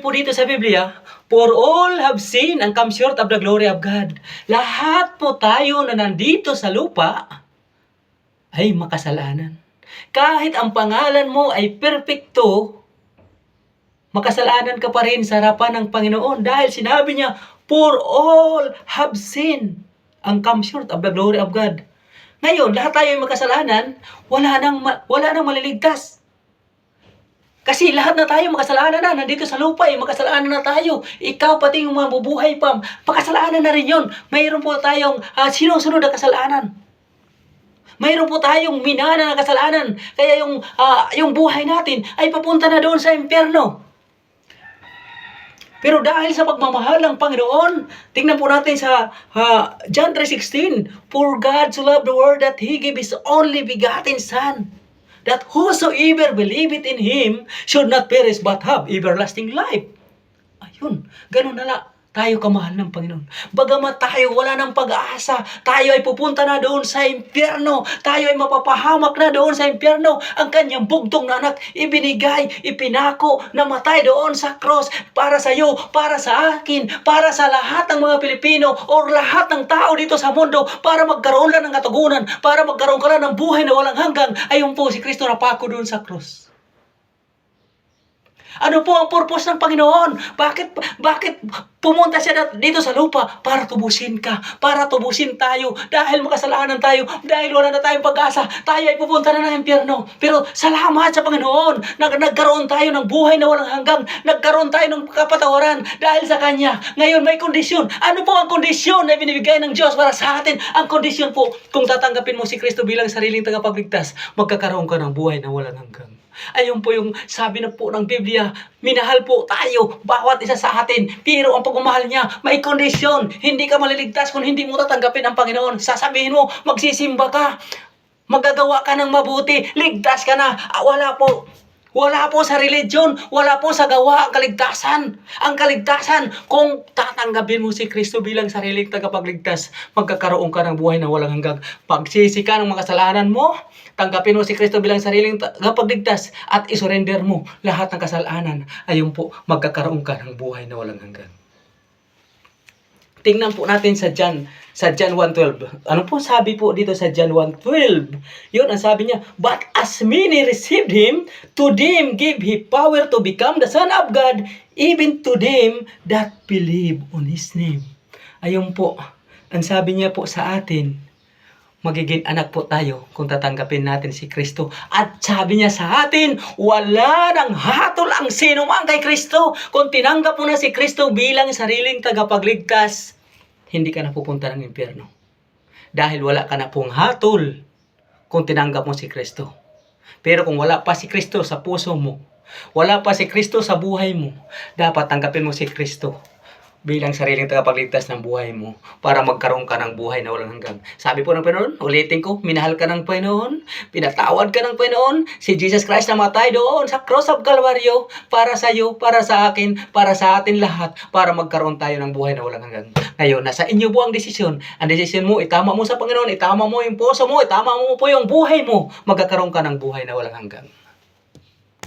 po dito sa Biblia, for all have sinned and come short of the glory of God. Lahat po tayo na nandito sa lupa ay makasalanan. Kahit ang pangalan mo ay perfecto, makasalanan ka pa rin sa harapan ng Panginoon dahil sinabi niya, for all have sinned and come short of the glory of God. Ngayon, lahat tayo ay makasalanan, wala nang maliligtas. Kasi lahat na tayo makasalanan na, nandito sa lupa makasalanan na tayo. Ikaw pati yung mabubuhay pa, makasalanan na rin yun. Mayroon po tayong sinusunod na kasalanan. Mayroon po tayong minana na kasalanan. Kaya yung buhay natin ay papunta na doon sa impyerno. Pero dahil sa pagmamahal ng Panginoon, tingnan po natin sa John 3:16, for God so loved the world that He gave His only begotten Son, that whosoever believeth in Him should not perish but have everlasting life. Ayun, ganun na lang tayo kamahal ng Panginoon. Bagamat tayo wala ng pag-asa, tayo ay pupunta na doon sa impyerno, tayo ay mapapahamak na doon sa impyerno. Ang kanyang bugtong na anak, ibinigay, ipinako, namatay doon sa cross para sa iyo, para sa akin, para sa lahat ng mga Pilipino o lahat ng tao dito sa mundo, para magkaroon lang ng katugunan, para magkaroon ka lang ng buhay na walang hanggang. Ayun po si Kristo na pako doon sa cross. Ano po ang purpose ng Panginoon? Bakit pumunta siya dito sa lupa? Para tubusin ka, para tubusin tayo, dahil makasalanan tayo, dahil wala na tayong pag-asa, tayo ay pupunta na ng impyerno. Pero salamat sa Panginoon, nagkaroon tayo ng buhay na walang hanggang, nagkaroon tayo ng kapatawaran dahil sa Kanya. Ngayon may kondisyon. Ano po ang kondisyon na binibigay ng Diyos para sa atin? Ang kondisyon po, kung tatanggapin mo si Kristo bilang sariling tagapagligtas, magkakaroon ka ng buhay na walang hanggang. Ayun po yung sabi na po ng Biblia, minahal po tayo, bawat isa sa atin. Pero ang pagmamahal niya, may kondisyon. Hindi ka maliligtas kung hindi mo tatanggapin ang Panginoon. Sasabihin mo, magsisimba ka, magagawa ka ng mabuti, ligtas ka na. Wala po sa religion, wala po sa gawa ang kaligtasan. Ang kaligtasan, kung tatanggapin mo si Kristo bilang sariling tagapagligtas, magkakaroon ka ng buhay na walang hanggang. Pagsisi ka ng mga kasalanan mo, tanggapin mo si Kristo bilang sariling tagapagligtas at isurrender mo lahat ng kasalanan. Ayun po, magkakaroon ka ng buhay na walang hanggang. Tingnan po natin sa John 1:12. Ano po sabi po dito sa John 1:12? Yun, ang sabi niya, but as many received Him, to them gave He power to become the Son of God, even to them that believe on His name. Ayun po, ang sabi niya po sa atin, magiging anak po tayo kung tatanggapin natin si Kristo. At sabi niya sa atin, wala nang hatol ang sino man kay Kristo. Kung tinanggap mo na si Kristo bilang sariling tagapagligtas, hindi ka na pupunta ng impyerno. Dahil wala ka na pong hatol kung tinanggap mo si Kristo. Pero kung wala pa si Kristo sa puso mo, wala pa si Kristo sa buhay mo, dapat tanggapin mo si Kristo bilang sariling tagapagligtas ng buhay mo para magkaroon ka ng buhay na walang hanggang. Sabi po ng Panginoon, ulitin ko, minahal ka ng Panginoon, pinatawad ka ng Panginoon, si Jesus Christ namatay doon sa cross of Calvario para sa iyo, para sa akin, para sa atin lahat, para magkaroon tayo ng buhay na walang hanggang. Ngayon, nasa inyo po ang desisyon. Ang desisyon mo, itama mo sa Panginoon, itama mo yung puso mo, itama mo po yung buhay mo, magkakaroon ka ng buhay na walang hanggang.